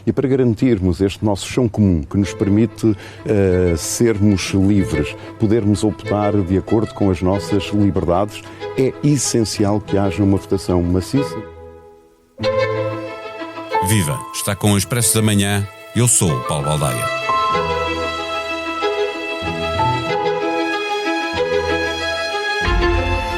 E para garantirmos este nosso chão comum, que nos permite sermos livres, podermos optar de acordo com as nossas liberdades, é essencial que haja uma votação maciça. Viva! Está com o Expresso da Manhã. Eu sou o Paulo Baldaia.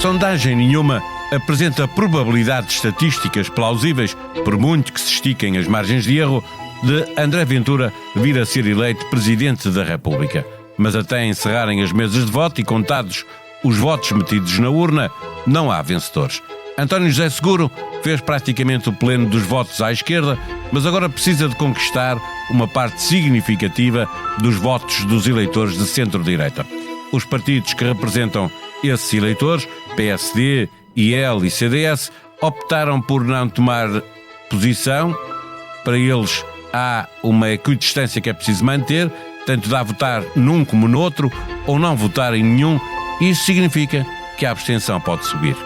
Sondagem nenhuma apresenta probabilidades estatísticas plausíveis, por muito que se estiquem as margens de erro, de André Ventura vir a ser eleito Presidente da República. Mas até encerrarem as mesas de voto e contados os votos metidos na urna, não há vencedores. António José Seguro fez praticamente o pleno dos votos à esquerda, mas agora precisa de conquistar uma parte significativa dos votos dos eleitores de centro-direita. Os partidos que representam esses eleitores, PSD, IL e CDS, optaram por não tomar posição. Para eles há uma equidistância que é preciso manter, tanto dá votar num como no outro, ou não votar em nenhum. Isso significa que a abstenção pode subir.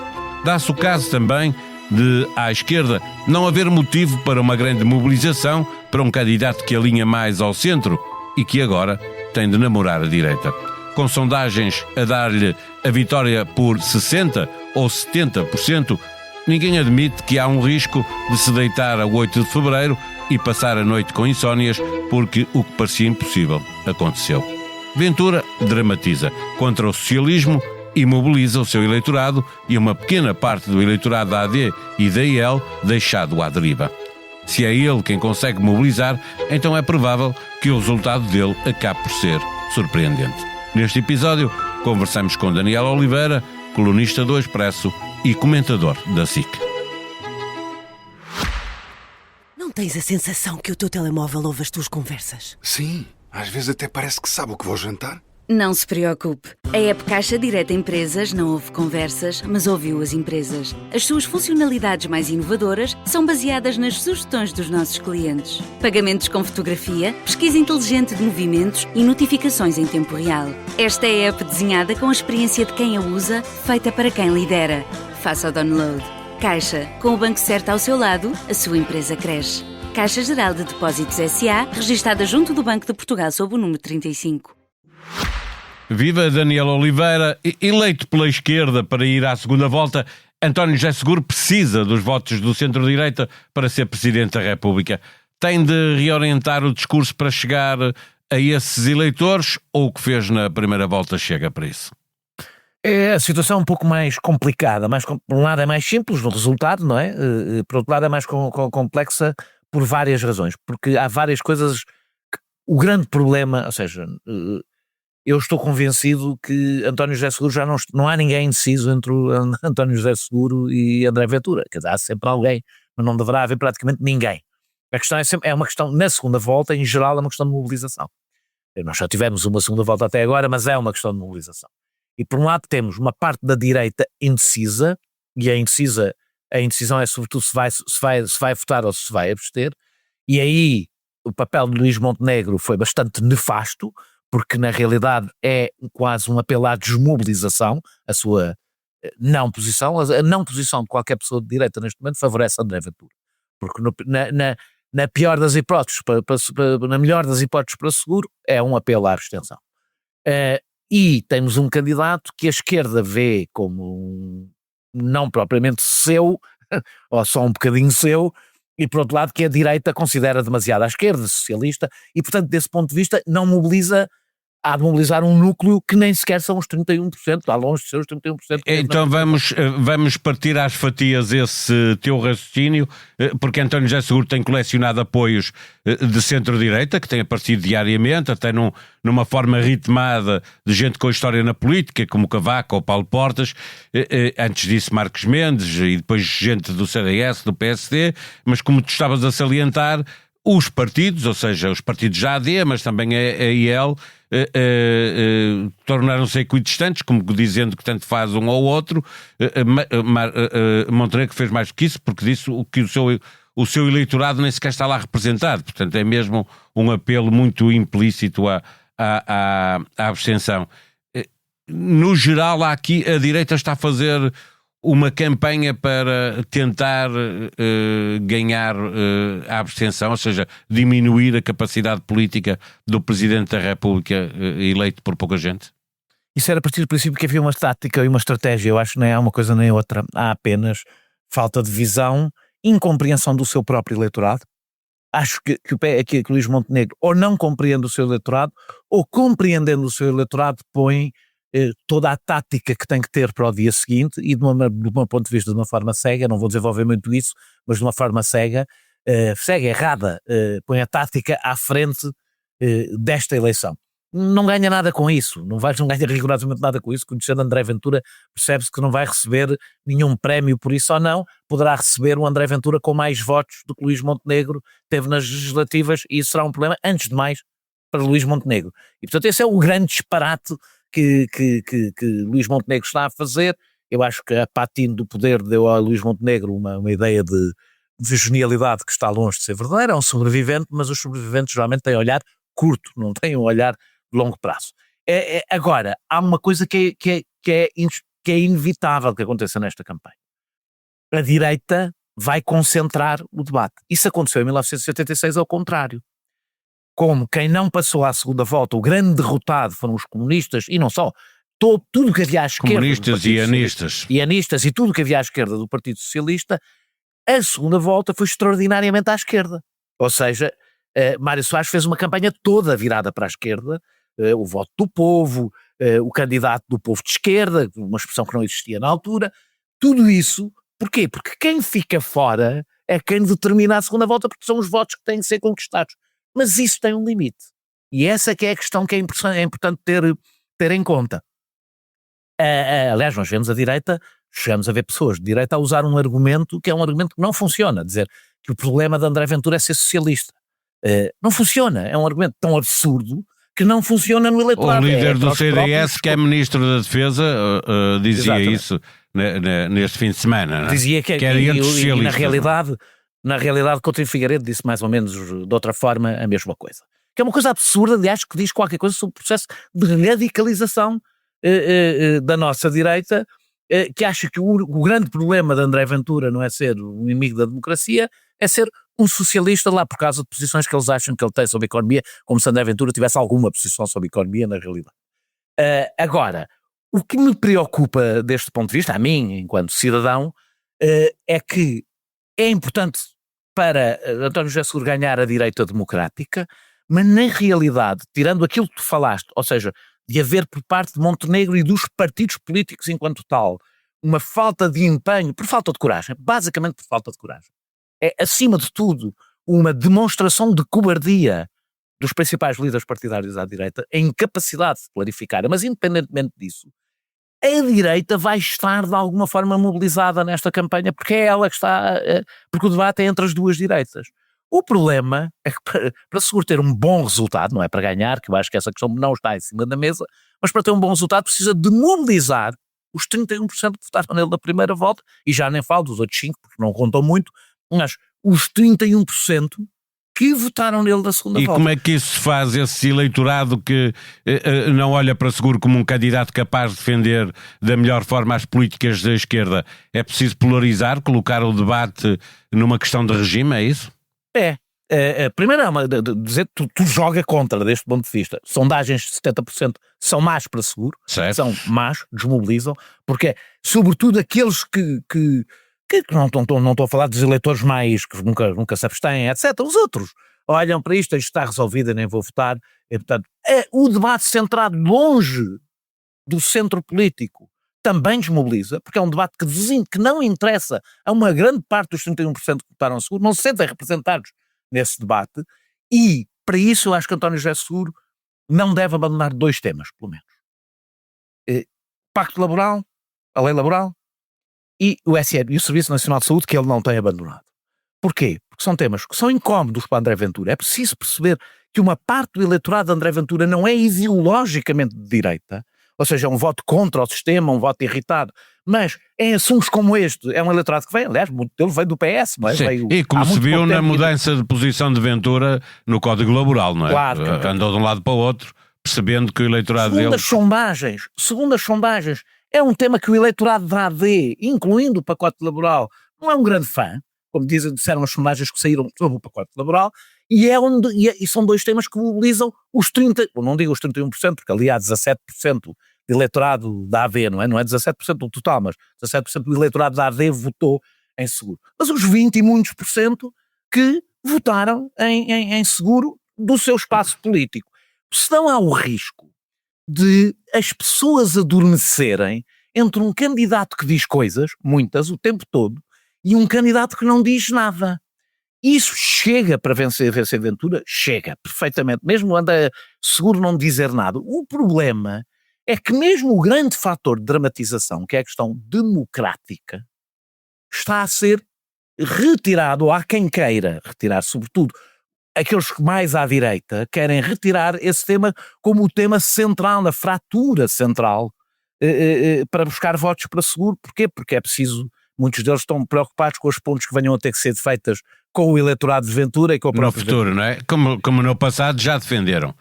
Dá-se o caso também de, à esquerda, não haver motivo para uma grande mobilização para um candidato que alinha mais ao centro e que agora tem de namorar a direita. Com sondagens a dar-lhe a vitória por 60% ou 70%, ninguém admite que há um risco de se deitar a 8 de fevereiro e passar a noite com insónias, porque o que parecia impossível aconteceu. Ventura dramatiza contra o socialismo e mobiliza o seu eleitorado e uma pequena parte do eleitorado da AD e da IL deixado à deriva. Se é ele quem consegue mobilizar, então é provável que o resultado dele acabe por ser surpreendente. Neste episódio, conversamos com Daniel Oliveira, colunista do Expresso e comentador da SIC. Não tens a sensação que o teu telemóvel ouve as tuas conversas? Sim, às vezes até parece que sabe o que vou jantar. Não se preocupe. A app Caixa Direta Empresas não ouve conversas, mas ouviu as empresas. As suas funcionalidades mais inovadoras são baseadas nas sugestões dos nossos clientes. Pagamentos com fotografia, pesquisa inteligente de movimentos e notificações em tempo real. Esta é a app desenhada com a experiência de quem a usa, feita para quem lidera. Faça o download. Caixa, com o banco certo ao seu lado, a sua empresa cresce. Caixa Geral de Depósitos S.A., registada junto do Banco de Portugal sob o número 35. Viva Daniel Oliveira, eleito pela esquerda para ir à segunda volta, António José Seguro precisa dos votos do centro-direita para ser Presidente da República. Tem de reorientar o discurso para chegar a esses eleitores ou o que fez na primeira volta chega para isso? É a situação um pouco mais complicada. Por um lado é mais simples no resultado, não é? Por outro lado é mais complexa por várias razões. Porque há várias coisas... O grande problema, ou seja... Eu estou convencido que António José Seguro já não há ninguém indeciso entre o António José Seguro e André Ventura. Quer dizer, há sempre alguém, mas não deverá haver praticamente ninguém. A questão é uma questão, na segunda volta, em geral, é uma questão de mobilização. Nós já tivemos uma segunda volta até agora, mas é uma questão de mobilização. E por um lado temos uma parte da direita indecisa, e a indecisão é sobretudo se vai votar ou se vai abster, e aí o papel de Luís Montenegro foi bastante nefasto, porque na realidade é quase um apelo à desmobilização, a sua não posição. A não posição de qualquer pessoa de direita neste momento favorece André Ventura, porque na pior das hipóteses, na melhor das hipóteses para Seguro, é um apelo à abstenção. E temos um candidato que a esquerda vê como não propriamente seu, ou só um bocadinho seu, e por outro lado que a direita considera demasiado à esquerda, socialista, e portanto desse ponto de vista não mobiliza, há de mobilizar um núcleo que nem sequer são os 31%, está longe de ser os 31%. Então vamos partir às fatias esse teu raciocínio, porque António José Seguro tem colecionado apoios de centro-direita, que tem aparecido diariamente, até numa forma ritmada de gente com história na política, como Cavaco ou Paulo Portas, antes disso Marcos Mendes, e depois gente do CDS, do PSD, mas como tu estavas a salientar, os partidos, ou seja, os partidos da AD, mas também a IL, tornaram-se equidistantes, como dizendo que tanto faz um ou outro. Montenegro fez mais do que isso, porque disse que o seu eleitorado nem sequer está lá representado. Portanto, é mesmo um apelo muito implícito à abstenção. No geral, aqui a direita está a fazer uma campanha para tentar ganhar a abstenção, ou seja, diminuir a capacidade política do Presidente da República eleito por pouca gente? Isso era a partir do princípio que havia uma tática e uma estratégia. Eu acho que nem há uma coisa nem outra. Há apenas falta de visão, incompreensão do seu próprio eleitorado. Acho que o Luís Montenegro ou não compreende o seu eleitorado, ou compreendendo o seu eleitorado põe toda a tática que tem que ter para o dia seguinte e do meu ponto de vista de uma forma cega, não vou desenvolver muito isso, mas de uma forma cega, errada, põe a tática à frente desta eleição. Não ganha nada com isso, não ganha rigorosamente nada com isso. Conhecendo André Ventura, percebe-se que não vai receber nenhum prémio por isso ou não, poderá receber um André Ventura com mais votos do que Luís Montenegro teve nas legislativas, e isso será um problema, antes de mais, para Luís Montenegro. E portanto esse é o grande disparate que Luís Montenegro está a fazer. Eu acho que a patina do poder deu a Luís Montenegro uma ideia de genialidade que está longe de ser verdadeira. É um sobrevivente, mas os sobreviventes geralmente têm um olhar curto, não têm um olhar de longo prazo. Agora, há uma coisa que é inevitável que aconteça nesta campanha. A direita vai concentrar o debate. Isso aconteceu em 1986 ao contrário. Como quem não passou à segunda volta, o grande derrotado foram os comunistas, e não só, tudo que havia à esquerda... Comunistas e anistas. E anistas e tudo que havia à esquerda do Partido Socialista, a segunda volta foi extraordinariamente à esquerda. Ou seja, Mário Soares fez uma campanha toda virada para a esquerda, o voto do povo, o candidato do povo de esquerda, uma expressão que não existia na altura, tudo isso, porquê? Porque quem fica fora é quem determina a segunda volta, porque são os votos que têm que ser conquistados. Mas isso tem um limite. E essa que é a questão que é importante ter em conta. Aliás, nós vemos a direita, chegamos a ver pessoas de direita a usar um argumento que é um argumento que não funciona, dizer que o problema de André Ventura é ser socialista. Não funciona, é um argumento tão absurdo que não funciona no eleitorado. O líder do CDS, que é Ministro da Defesa, dizia Exatamente. Isso neste fim de semana. Não é? Dizia que era socialista. Na realidade, Coutinho Figueiredo disse mais ou menos de outra forma a mesma coisa. Que é uma coisa absurda, aliás, que diz qualquer coisa sobre o processo de radicalização da nossa direita, que acha que o grande problema de André Ventura não é ser um inimigo da democracia, é ser um socialista lá por causa de posições que eles acham que ele tem sobre a economia, como se André Ventura tivesse alguma posição sobre a economia na realidade. Agora, o que me preocupa deste ponto de vista, a mim, enquanto cidadão, é que é importante para António José Seguro ganhar a direita democrática, mas na realidade, tirando aquilo que tu falaste, ou seja, de haver por parte de Montenegro e dos partidos políticos enquanto tal, uma falta de empenho, por falta de coragem, basicamente por falta de coragem. É, acima de tudo, uma demonstração de cobardia dos principais líderes partidários à direita, a incapacidade de se clarificar, mas independentemente disso, a direita vai estar de alguma forma mobilizada nesta campanha, porque é ela que está, porque o debate é entre as duas direitas. O problema é que para Seguro ter um bom resultado, não é para ganhar, que eu acho que essa questão não está em cima da mesa, mas para ter um bom resultado precisa de mobilizar os 31% que votaram nele na primeira volta, e já nem falo dos outros 5%, porque não contam muito, mas os 31% que votaram nele na segunda volta. E como é que isso se faz, esse eleitorado que não olha para Seguro como um candidato capaz de defender da melhor forma as políticas da esquerda? É preciso polarizar, colocar o debate numa questão de regime, é isso? Primeiro dizer que tu joga contra deste ponto de vista. Sondagens de 70% são más para Seguro, certo. São más, desmobilizam, porque sobretudo aqueles que não estou a falar dos eleitores mais que nunca se abstêm, etc. Os outros olham para isto está resolvido, nem vou votar. E, portanto, o debate centrado longe do centro político também desmobiliza, porque é um debate que não interessa a uma grande parte dos 31% que votaram Seguro, não se sentem representados nesse debate, e para isso eu acho que António José Seguro não deve abandonar 2 temas, pelo menos. Pacto Laboral, a lei laboral, e o SN, e o Serviço Nacional de Saúde, que ele não tem abandonado. Porquê? Porque são temas que são incómodos para André Ventura. É preciso perceber que uma parte do eleitorado de André Ventura não é ideologicamente de direita, ou seja, é um voto contra o sistema, um voto irritado, mas em assuntos como este, é um eleitorado que vem, aliás, muito dele veio do PS, não é? Sim, e como se viu na mudança de posição de Ventura no Código Laboral, não é? Claro. Andou de um lado para o outro, percebendo que o eleitorado segundo dele... Segundo as sondagens, É um tema que o eleitorado da AD, incluindo o pacote laboral, não é um grande fã, como disseram as sondagens que saíram sobre o pacote laboral, e são dois temas que mobilizam os 30%, não digo os 31%, porque ali há 17% de eleitorado da AD, não é 17% do total, mas 17% do eleitorado da AD votou em seguro. Mas os 20 e muitos por cento que votaram em seguro do seu espaço político. Senão há o risco de as pessoas adormecerem entre um candidato que diz coisas, muitas, o tempo todo, e um candidato que não diz nada. Isso chega para vencer Ventura? Chega, perfeitamente. Mesmo anda seguro não dizer nada. O problema é que mesmo o grande fator de dramatização, que é a questão democrática, está a ser retirado, ou há quem queira retirar, sobretudo aqueles que mais à direita querem retirar esse tema como o tema central, na fratura central, para buscar votos para seguro. Porquê? Porque é preciso, muitos deles estão preocupados com os pontos que venham a ter que ser feitas com o eleitorado de Ventura e com o próprio no futuro, Ventura. não é? Como no passado já defenderam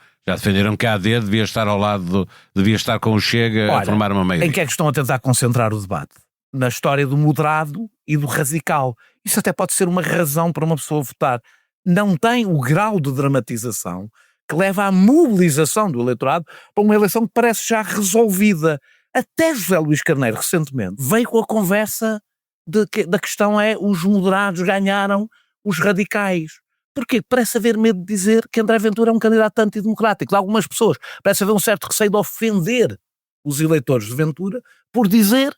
que a AD devia estar ao lado, devia estar com o Chega a formar uma maioria. Em que é que estão a tentar concentrar o debate? Na história do moderado e do radical. Isso até pode ser uma razão para uma pessoa votar. Não tem o grau de dramatização que leva à mobilização do eleitorado para uma eleição que parece já resolvida. Até José Luís Carneiro, recentemente, veio com a conversa da questão os moderados ganharam os radicais. Porquê? Parece haver medo de dizer que André Ventura é um candidato antidemocrático. De algumas pessoas parece haver um certo receio de ofender os eleitores de Ventura por dizer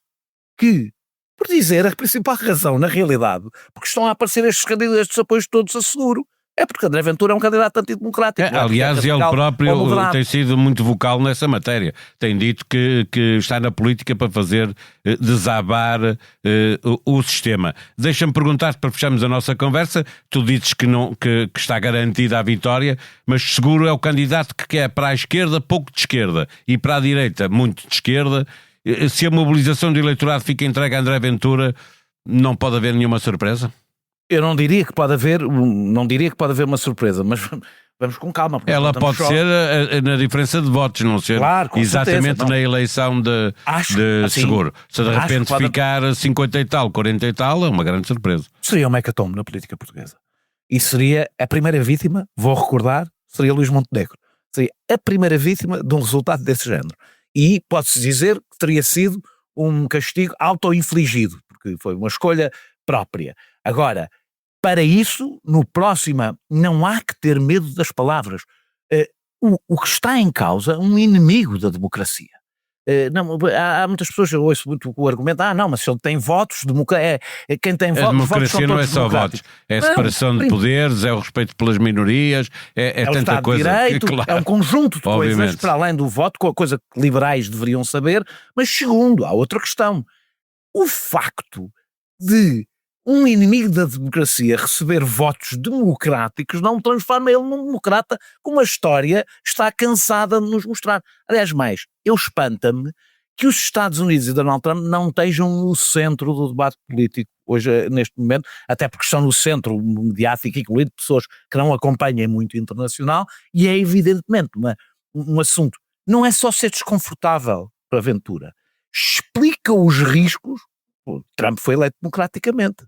a principal razão, na realidade, porque estão a aparecer estes apoios todos a seguro, é porque André Ventura é um candidato antidemocrático. Aliás, ele próprio tem sido muito vocal nessa matéria. Tem dito que está na política para fazer desabar o sistema. Deixa-me perguntar-te, para fecharmos a nossa conversa, tu dizes que está garantida a vitória, mas seguro é o candidato que quer para a esquerda pouco de esquerda e para a direita muito de esquerda. Se a mobilização do eleitorado fica entregue a André Ventura, não pode haver nenhuma surpresa? Eu não diria que pode haver uma surpresa, mas vamos com calma. Ela pode ser na diferença de votos, não ser exatamente na eleição de seguro. Se de repente ficar 50 e tal, 40 e tal, é uma grande surpresa. Seria um hecatombe na política portuguesa. E seria a primeira vítima, vou recordar, seria Luís Montenegro. Seria a primeira vítima de um resultado desse género. E pode-se dizer que teria sido um castigo auto-infligido, porque foi uma escolha própria. Agora, para isso, no próximo, não há que ter medo das palavras. O que está em causa é um inimigo da democracia. Há muitas pessoas, eu ouço muito o argumento, mas se ele tem votos, quem tem votos... A democracia não é só votos, é a separação de poderes, é o respeito pelas minorias, é tanta coisa. Direito, claro, é um conjunto de coisas, para além do voto, com a coisa que liberais deveriam saber, mas segundo, há outra questão. O facto de um inimigo da democracia receber votos democráticos não transforma ele num democrata, como a história está cansada de nos mostrar. Aliás, espanta-me que os Estados Unidos e Donald Trump não estejam no centro do debate político hoje, neste momento, até porque estão no centro mediático, incluindo pessoas que não acompanham muito internacional, e é evidentemente um assunto. Não é só ser desconfortável para Ventura. Explica os riscos. Trump foi eleito democraticamente.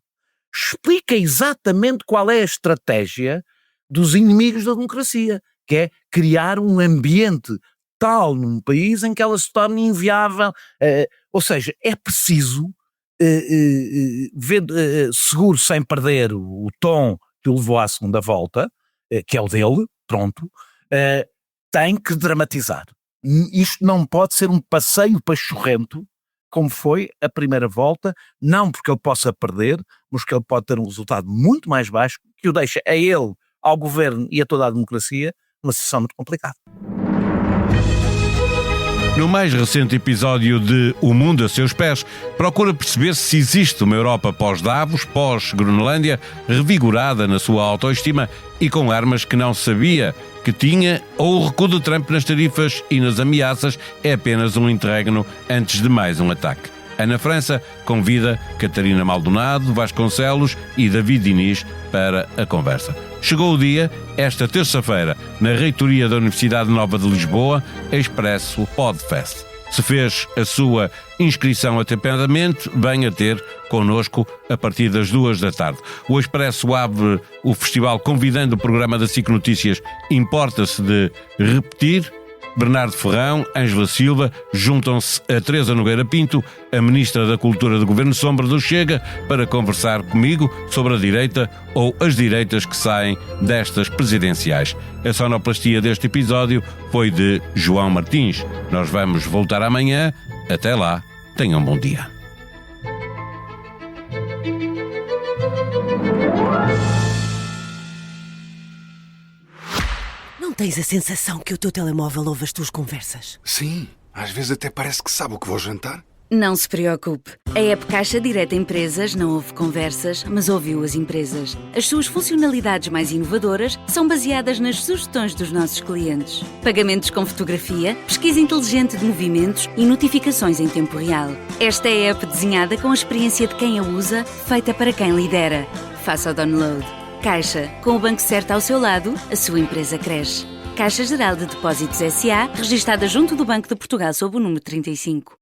Explica exatamente qual é a estratégia dos inimigos da democracia, que é criar um ambiente tal num país em que ela se torne inviável. Ou seja, é preciso, seguro sem perder o tom que o levou à segunda volta, que é o dele, pronto, tem que dramatizar. Isto não pode ser um passeio pachorrento, como foi a primeira volta, não porque ele possa perder, mas que ele pode ter um resultado muito mais baixo, que o deixa a ele, ao governo e a toda a democracia numa situação muito complicada. No mais recente episódio de O Mundo a Seus Pés, procura perceber se existe uma Europa pós-Davos, pós-Groenlândia, revigorada na sua autoestima e com armas que não sabia que tinha, ou o recuo de Trump nas tarifas e nas ameaças é apenas um interregno antes de mais um ataque. Ana França convida Catarina Maldonado, Vasconcelos e David Diniz para a conversa. Chegou o dia, esta terça-feira, na reitoria da Universidade Nova de Lisboa, Expresso Podfest. Se fez a sua inscrição atempadamente, venha ter connosco a partir das 14h. O Expresso abre o festival convidando o programa da SIC Notícias Importa-se de repetir. Bernardo Ferrão, Ângela Silva juntam-se a Teresa Nogueira Pinto, a Ministra da Cultura do Governo Sombra do Chega, para conversar comigo sobre a direita ou as direitas que saem destas presidenciais. A sonoplastia deste episódio foi de João Martins. Nós vamos voltar amanhã. Até lá, tenham um bom dia. Não tens a sensação que o teu telemóvel ouve as tuas conversas? Sim, às vezes até parece que sabe o que vou jantar. Não se preocupe. A app Caixa Direta Empresas não ouve conversas, mas ouviu as empresas. As suas funcionalidades mais inovadoras são baseadas nas sugestões dos nossos clientes. Pagamentos com fotografia, pesquisa inteligente de movimentos e notificações em tempo real. Esta é a app desenhada com a experiência de quem a usa, feita para quem lidera. Faça o download. Caixa, com o banco certo ao seu lado, a sua empresa cresce. Caixa Geral de Depósitos S.A., registada junto do Banco de Portugal sob o número 35.